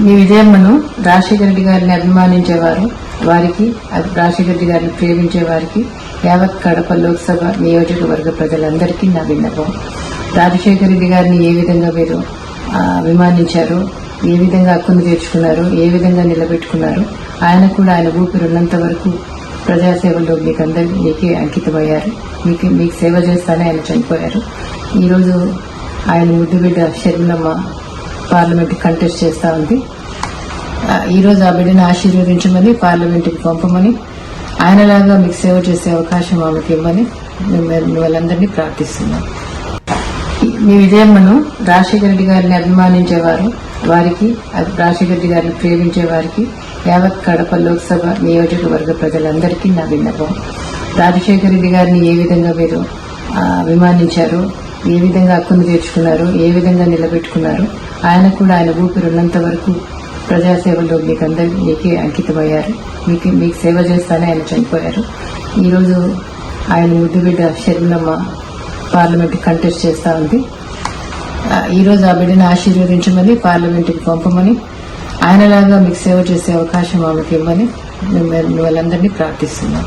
మీ విజయమ్మను రాజశేఖర రెడ్డి గారిని అభిమానించేవారు, వారికి రాజశేఖర రెడ్డి గారిని ప్రేమించే వారికి యావత్ కడప లోక్సభ నియోజకవర్గ ప్రజలందరికీ నా విన్నపం. రాజశేఖర రెడ్డి గారిని ఏ విధంగా మీరు అభిమానించారు, ఏ విధంగా హక్కును తీర్చుకున్నారు, ఏ విధంగా నిలబెట్టుకున్నారు, ఆయన కూడా ఆయన ఊపిరున్నంత వరకు ప్రజాసేవలో మీకే అంకితమయ్యారు. మీకు సేవ చేస్తానే ఆయన చనిపోయారు. ఈరోజు ఆయన ముద్దు బిడ్డ షర్మిలమ్మ పార్లమెంట్ కంటెస్ట్ చేస్తా ఉంది. ఈరోజు ఆ బిడ్డను ఆశీర్వదించమని, పార్లమెంటుకి పంపమని, ఆయనలాగా మీకు సేవ చేసే అవకాశం ఆమెకి ఇవ్వమని వాళ్ళందరినీ ప్రార్థిస్తున్నాం. మీ విజయమ్మను రాజశేఖర రెడ్డి గారిని అభిమానించేవారు, వారికి రాజశేఖర రెడ్డి గారిని ప్రేమించే వారికి యావత్ కడప లోక్సభ నియోజకవర్గ ప్రజలందరికీ నా విన్నపం. రాజశేఖర రెడ్డి గారిని ఏ విధంగా మీరు అభిమానించారు, ఏ విధంగా హక్కును తీర్చుకున్నారు, ఏ విధంగా నిలబెట్టుకున్నారు, ఆయన కూడా ఆయన ఊపిరున్నంత వరకు ప్రజాసేవలో మీకే అంకితమయ్యారు. మీకు సేవ చేస్తానే ఆయన చనిపోయారు. ఈరోజు ఆయన ముద్దు బిడ్డ షర్మిలమ్మ పార్లమెంట్ కంటెస్ట్ చేస్తా ఉంది. ఈరోజు ఆ బిడ్డను ఆశీర్వదించమని, పార్లమెంటుకి పంపమని, ఆయనలాగా మీకు సేవ చేసే అవకాశం ఆమెకి ఇవ్వమని వాళ్ళందరినీ ప్రార్థిస్తున్నాం.